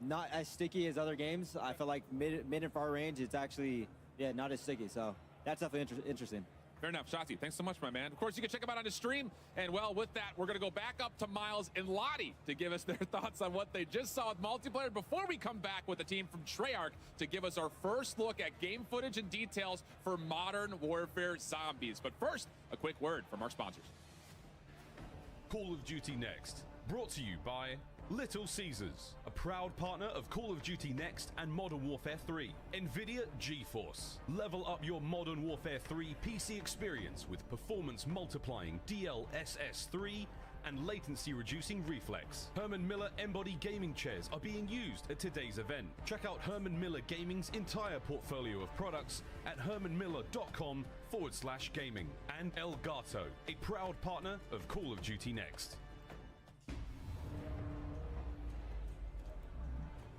not as sticky as other games. I feel like mid and far range, it's actually not as sticky. So that's definitely interesting. Fair enough. Shotzi, thanks so much, my man. Of course, you can check him out on his stream. And, well, with that, we're going to go back up to Miles and Lottie to give us their thoughts on what they just saw with multiplayer before we come back with the team from Treyarch to give us our first look at game footage and details for Modern Warfare Zombies. But first, a quick word from our sponsors. Call of Duty Next, brought to you by Little Caesars, a proud partner of Call of Duty Next and Modern Warfare 3. NVIDIA GeForce. Level up your Modern Warfare 3 PC experience with performance multiplying DLSS 3 and latency reducing reflex. Herman Miller Embody gaming chairs are being used at today's event. Check out Herman Miller Gaming's entire portfolio of products at hermanmiller.com/gaming. And Elgato, a proud partner of Call of Duty Next.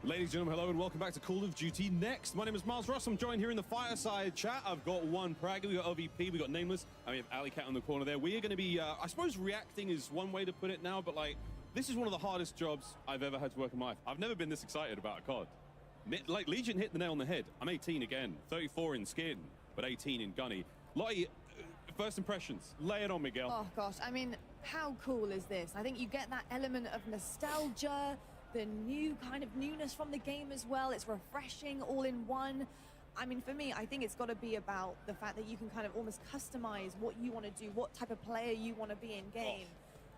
Ladies and gentlemen, hello and welcome back to Call of Duty Next. My name is Miles Ross. I'm joined here in the fireside chat. I've got one Prague, we got OVP, we got Nameless, and we have Alley Cat on the corner there. We are going to be, I suppose reacting is one way to put it now, but like, this is one of the hardest jobs I've ever had to work in my life. I've never been this excited about a COD. Like, Legion hit the nail on the head. I'm 18 again, 34 in skin, but 18 in gunny. Lottie, first impressions, lay it on, Miguel. Oh gosh, I mean, how cool is this? I think you get that element of nostalgia, the new kind of newness from the game as well. It's refreshing all in one. I mean, for me, I think it's got to be about the fact that you can kind of almost customize what you want to do, what type of player you want to be in game.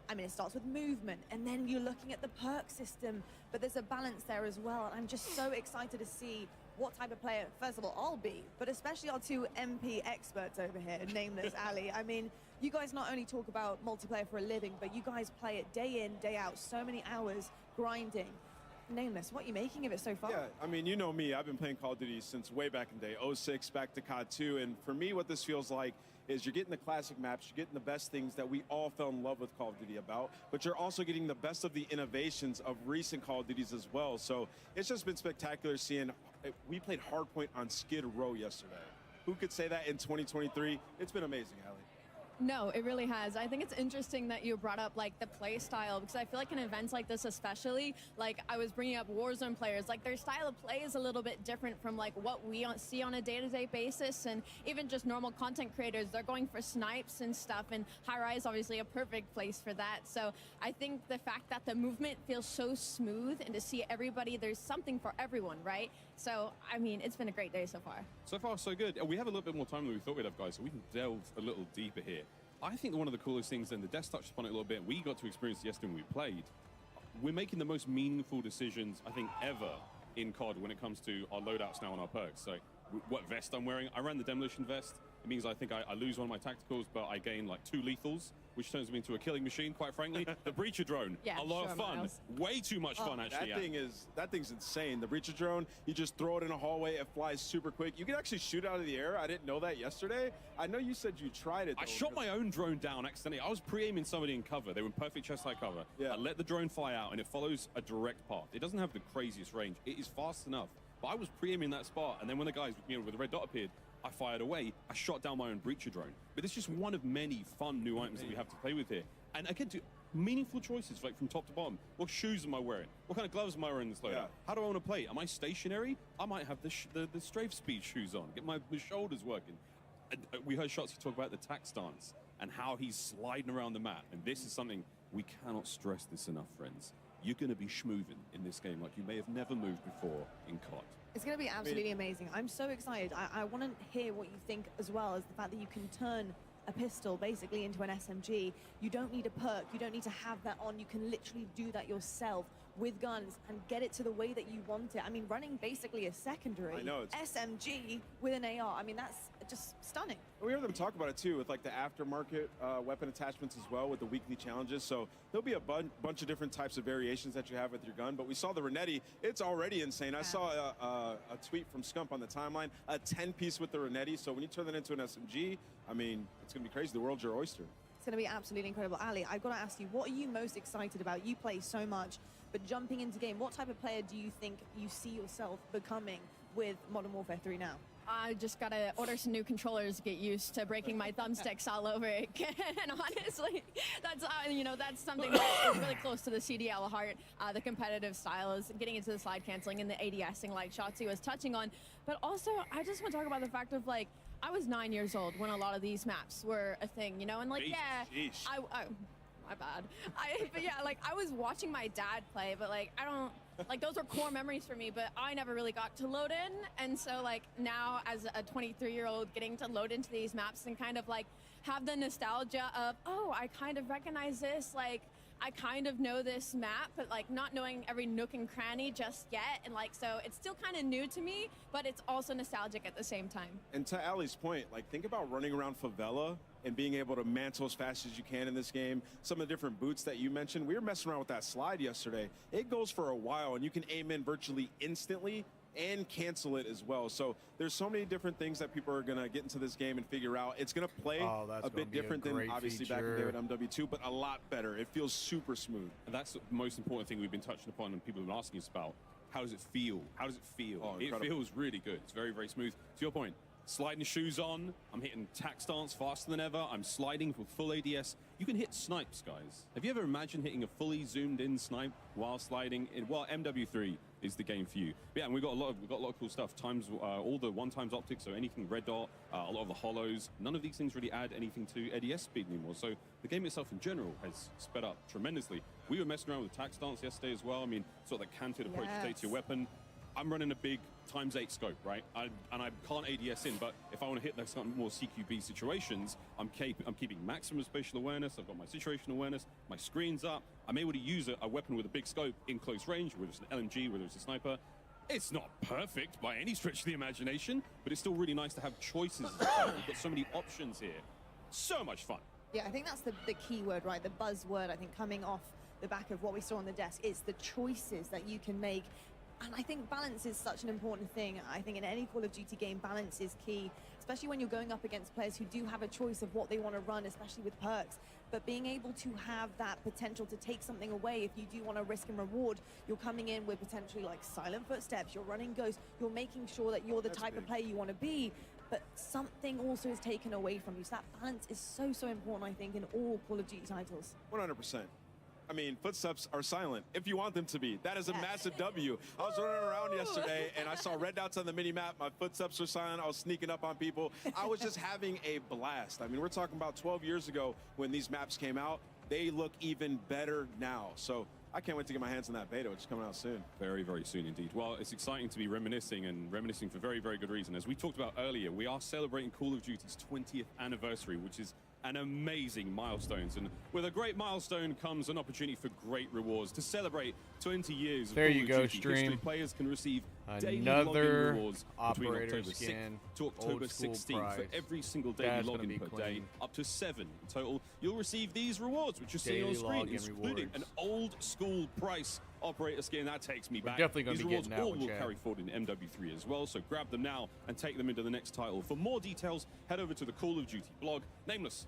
I mean, it starts with movement, and then you're looking at the perk system, but there's a balance there as well. And I'm just so excited to see what type of player, first of all, I'll be, but especially our two MP experts over here, Nameless, Ali. I mean, you guys not only talk about multiplayer for a living, but you guys play it day in, day out, so many hours grinding. Nameless, what are you making of it so far? Yeah, I mean, you know me, I've been playing Call of Duty since way back in the day, 06 back to COD 2, and for me, what this feels like is you're getting the classic maps, you're getting the best things that we all fell in love with Call of Duty about, but you're also getting the best of the innovations of recent Call of Duties as well. So it's just been spectacular seeing, we played Hardpoint on Skid Row yesterday. Who could say that in 2023? It's been amazing, Allie. No, it really has. I think it's interesting that you brought up like the play style, because I feel like in events like this especially, like I was bringing up Warzone players, like their style of play is a little bit different from like what we see on a day-to-day basis, and even just normal content creators, they're going for snipes and stuff, and High Rise obviously a perfect place for that. So I think the fact that the movement feels so smooth, and to see everybody, there's something for everyone, right? So, I mean, it's been a great day so far. So far, so good. We have a little bit more time than we thought we'd have, guys, so we can delve a little deeper here. I think one of the coolest things, and the desk touched upon it a little bit, we got to experience yesterday when we played. We're making the most meaningful decisions, I think, ever in COD when it comes to our loadouts now and our perks. So, what vest I'm wearing, I ran the Demolition vest. It means I think I lose one of my tacticals, but I gain like 2 lethals, which turns me into a killing machine, quite frankly. The Breacher drone, a lot of fun. Miles. Way too much fun, actually. That thing's insane. The Breacher drone, you just throw it in a hallway, it flies super quick. You can actually shoot out of the air. I didn't know that yesterday. I know you said you tried it, though. I shot my own drone down accidentally. I was pre-aiming somebody in cover. They were in perfect chest high cover. Yeah. I let the drone fly out, and it follows a direct path. It doesn't have the craziest range. It is fast enough. But I was pre-aiming that spot, and then when the guys with the red dot appeared, I fired away. I shot down my own Breacher drone. But it's just one of many fun new items that we have to play with here. And again, meaningful choices, like from top to bottom. What shoes am I wearing? What kind of gloves am I wearing in this loadout? Yeah. How do I want to play? Am I stationary? I might have the strafe speed shoes on, get my shoulders working. We heard Shotzi talk about the tack stance and how he's sliding around the map. And this is something we cannot stress this enough, friends. You're going to be schmoovin' in this game like you may have never moved before in COD. It's going to be absolutely amazing. I'm so excited. I want to hear what you think as well, as the fact that you can turn a pistol basically into an SMG. You don't need a perk. You don't need to have that on. You can literally do that yourself with guns and get it to the way that you want it. I mean, running basically a secondary SMG with an AR. I mean, that's just stunning. We heard them talk about it too with like the aftermarket weapon attachments as well with the weekly challenges. So there'll be a bunch of different types of variations that you have with your gun. But we saw the Renetti. It's already insane. I saw a tweet from Scump on the timeline, a 10-piece with the Renetti. So when you turn that into an SMG, I mean, it's going to be crazy. The world's your oyster. It's going to be absolutely incredible. Ali, I've got to ask you, what are you most excited about? You play so much, but jumping into game, what type of player do you think you see yourself becoming with Modern Warfare 3 now? I just gotta order some new controllers to get used to breaking my thumbsticks all over again. And honestly, that's that's something that is really close to the CDL heart. The competitive style is getting into the slide canceling and the ADSing, like Shotzi was touching on. But also, I just want to talk about the fact of like, I was 9 years old when a lot of these maps were a thing, and like, my bad. But yeah, like I was watching my dad play, but like I don't, like those are core memories for me, but I never really got to load in. And so like now as a 23-year-old getting to load into these maps and kind of like have the nostalgia of, oh, I kind of recognize this, like, I kind of know this map, but like not knowing every nook and cranny just yet. And like, so it's still kind of new to me, but it's also nostalgic at the same time. And to Ali's point, like think about running around favela and being able to mantle as fast as you can in this game. Some of the different boots that you mentioned, we were messing around with that slide yesterday. It goes for a while and you can aim in virtually instantly and cancel it as well. So there's so many different things that people are gonna get into this game and figure out. It's gonna play a bit different than obviously back in the day with MW2, but a lot better. It feels super smooth. And that's the most important thing we've been touching upon and people have been asking us about. How does it feel? How does it feel? Oh, it feels really good. It's very, very smooth. To your point, sliding shoes on, I'm hitting tack stance faster than ever. I'm sliding with full ADS. You can hit snipes, guys. Have you ever imagined hitting a fully zoomed in snipe while sliding? Well, MW3 is the game for you. But yeah, and we've got a lot of cool stuff. All the one times optics, so anything red dot, a lot of the hollows. None of these things really add anything to ADS speed anymore. So the game itself in general has sped up tremendously. We were messing around with tack stance yesterday as well. I mean, sort of the canted approach you take to your weapon. I'm running a big ×8 scope, right? And I can't ADS in, but if I want to hit those kind of more CQB situations, I'm keeping maximum spatial awareness. I've got my situational awareness, my screen's up. I'm able to use a weapon with a big scope in close range, whether it's an LMG, whether it's a sniper. It's not perfect by any stretch of the imagination, but it's still really nice to have choices. We've got so many options here. So much fun. Yeah, I think that's the key word, right? The buzzword, I think, coming off the back of what we saw on the desk. It's the choices that you can make. And I think balance is such an important thing. I think in any Call of Duty game, balance is key, especially when you're going up against players who do have a choice of what they want to run, especially with perks. But being able to have that potential to take something away, if you do want to risk and reward, you're coming in with potentially like silent footsteps, you're running ghosts, you're making sure that you're the type of player you want to be, but something also is taken away from you. So that balance is so, so important, I think, in all Call of Duty titles. 100%. I mean, footsteps are silent if you want them to be. That is a massive W. I was running around yesterday and I saw red dots on the mini map. My footsteps were silent. I was sneaking up on people. I was just having a blast. I mean, we're talking about 12 years ago when these maps came out. They look even better now. So I can't wait to get my hands on that beta, which is coming out soon. Very, very soon indeed. Well, it's exciting to be reminiscing, and reminiscing for very, very good reason. As we talked about earlier, we are celebrating Call of Duty's 20th anniversary, which is an amazing milestone. And with a great milestone comes an opportunity for great rewards. To celebrate 20 years of there Call you of go, Duty, stream. history players can receive daily Another login rewards between operator October 6th skin, to October old school 16th price. for every single daily That's gonna login be per clean. day, up to 7 in total. You'll receive these rewards, which you're seeing Daily on screen, login including an rewards. old school price operator skin. That takes me We're back. definitely gonna These be rewards getting that all one, will chat. carry forward in MW3 as well, so grab them now and take them into the next title. For more details, head over to the Call of Duty blog. Nameless,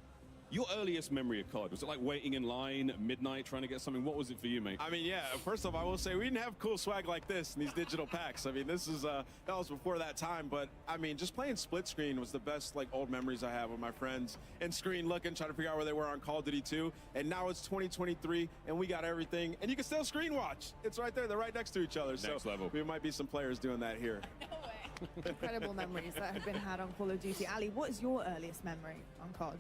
your earliest memory of COD, was it like waiting in line at midnight trying to get something? What was it for you, mate? I mean, yeah, first off, I will say we didn't have cool swag like this in these digital packs. I mean, this is, that was before that time, but I mean, just playing split screen was the best, like, old memories I have with my friends and screen looking, trying to figure out where they were on Call of Duty 2. And now it's 2023 and we got everything, and you can still screen watch. It's right there. They're right next to each other. Next level. We might be some players doing that here. Incredible memories that have been had on Call of Duty. Ali, what is your earliest memory on COD?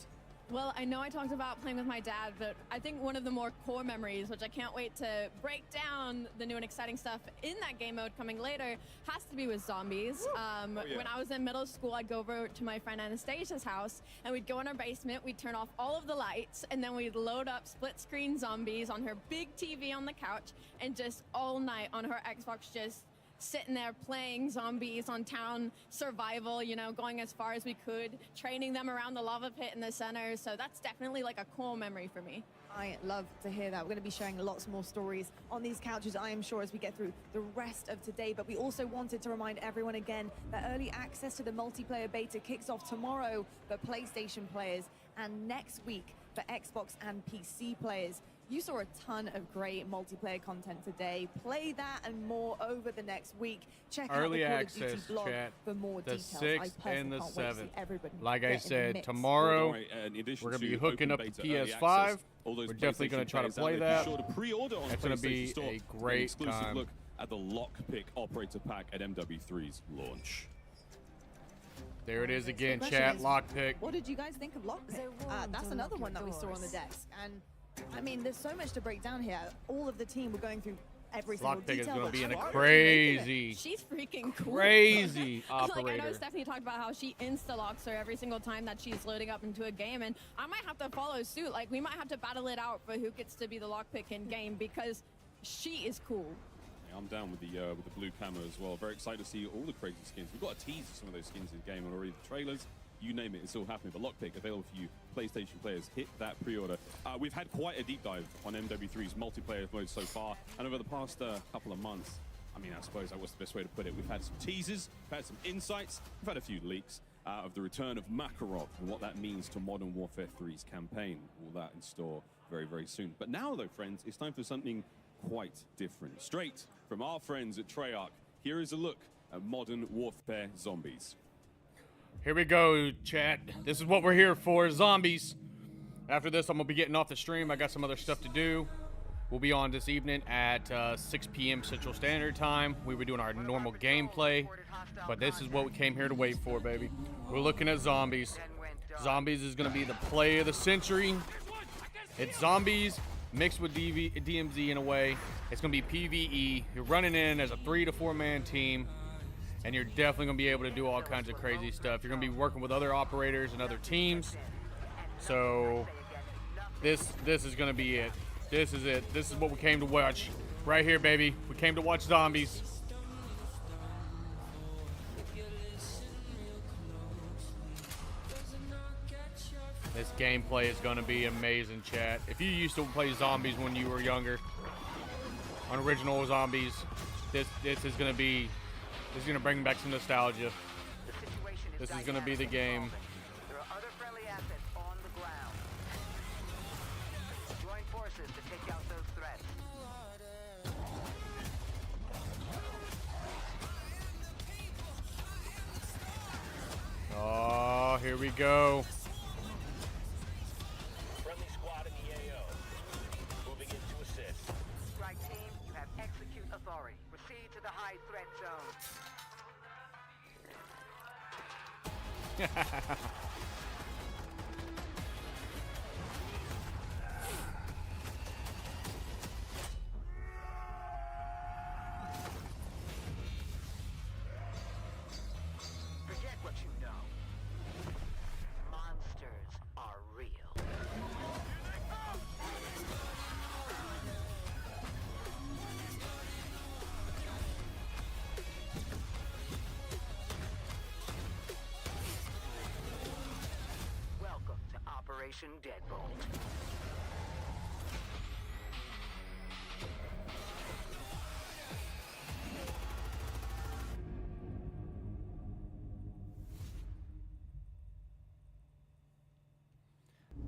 Well, I know I talked about playing with my dad, but I think one of the more core memories, which I can't wait to break down the new and exciting stuff in that game mode coming later, has to be with zombies. When I was in middle school, I'd go over to my friend Anastasia's house, and we'd go in our basement, we'd turn off all of the lights, and then we'd load up split-screen zombies on her big TV on the couch, and just all night on her Xbox just sitting there playing zombies on town survival, you know, going as far as we could, training them around the lava pit in the center. So that's definitely like a cool memory for me. I love to hear that. We're going to be sharing lots more stories on these couches, I am sure, as we get through the rest of today. But we also wanted to remind everyone again that early access to the multiplayer beta kicks off tomorrow for PlayStation players and next week for Xbox and PC players. You saw a ton of great multiplayer content today. Play that and more over the next week. Check Early out the Call access, of Duty blog chat. for more The details. 6th I and the personally can't wait to see 7th. everybody Like I get in the said, mix. tomorrow Well, don't worry, in addition we're going to to be hooking up open the beta, early PS5. access, all those We're definitely going PlayStation to try to players out play there, that. Be sure to pre-order on It's going to PlayStation be Store a an great exclusive time. look at the Lockpick Operator Pack at MW3's launch. There it is again, The question chat. is, Lockpick. What did you guys think of Lockpick? That's to another lock one your that we saw on the doors. desk. And I mean, there's so much to break down here. All of the team were going through every single Lockpick is detail. gonna but be in a Shark is crazy, making it. She's freaking cool. crazy Like, I operator. know Stephanie talked about how she insta-locks her every single time that she's loading up into a game, and I might have to follow suit. Like, we might have to battle it out for who gets to be the lockpick in game, because she is cool. Yeah, I'm down with the blue camo as well. Very excited to see all the crazy skins. We've got a tease of some of those skins in the game already. The trailers, you name it, it's all happening. But Lockpick available for you, PlayStation players. Hit that pre-order. We've had quite a deep dive on MW3's multiplayer mode so far, and over the past couple of months, I mean, I suppose that was the best way to put it. We've had some teasers, we've had some insights, we've had a few leaks of the return of Makarov and what that means to Modern Warfare 3's campaign. All that in store very, very soon. But now, though, friends, it's time for something quite different. Straight from our friends at Treyarch, here is a look at Modern Warfare Zombies. Here we go, chat. This is what we're here for, zombies. After this, I'm gonna be getting off the stream. I got some other stuff to do. We'll be on this evening at 6 p.m. Central Standard Time. We were doing our normal gameplay, but this is what we came here to wait for, baby. We're looking at zombies. Zombies is gonna be the play of the century. It's zombies mixed with DMZ in a way. It's gonna be PvE. You're running in as a 3 to 4 man team, and you're definitely gonna be able to do all kinds of crazy stuff. You're gonna be working with other operators and other teams. So this is gonna be it. This is it. This is what we came to watch. Right here, baby. We came to watch zombies. This gameplay is gonna be amazing, chat. If you used to play zombies when you were younger, on original zombies, this is gonna bring back some nostalgia. This is gonna be the game. There are other friendly assets on the ground. Join forces to take out those threats. Oh, here we go. Friendly squad in the AO. Moving in to assist. Strike team, you have execute authority. Proceed to the high threat zone. Forget what you know. Monsters are real. Welcome to Operation Deadbolt.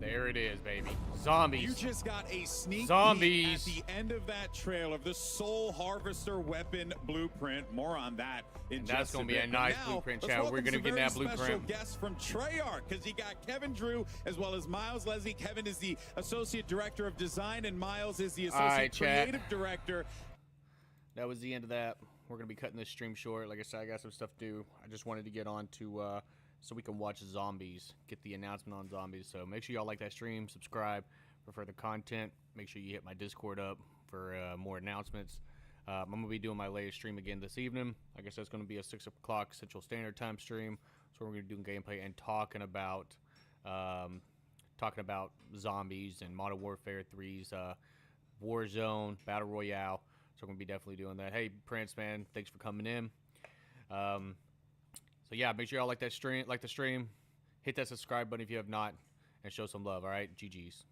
There it is, baby. Zombies. You just got a sneak Zombies. peek at the end of that trailer of the Soul Harvester weapon blueprint. More on that in And just that's gonna a be bit. a But nice now, blueprint, let's chat. We're welcome gonna some get very that blueprint. Special guests from Treyarch, because you got Kevin Drew as well as Miles Leslie. Kevin is the Associate Director of Design, and Miles is the All right, Associate chat. Creative Director. That was the end of that. We're gonna be cutting this stream short. Like I said, I got some stuff to do. I just wanted to get on to so we can watch zombies, get the announcement on zombies. So make sure y'all like that stream, subscribe for further content. Make sure you hit my Discord up for more announcements. I'm gonna be doing my latest stream again this evening. Like I said, it's gonna be a 6 o'clock Central Standard Time stream. So we're gonna be doing gameplay and talking about zombies and Modern Warfare 3's Warzone Battle Royale. So we're gonna be definitely doing that. Hey Prince, man, thanks for coming in. So yeah, make sure y'all like the stream, hit that subscribe button if you have not, and show some love. All right, GGs.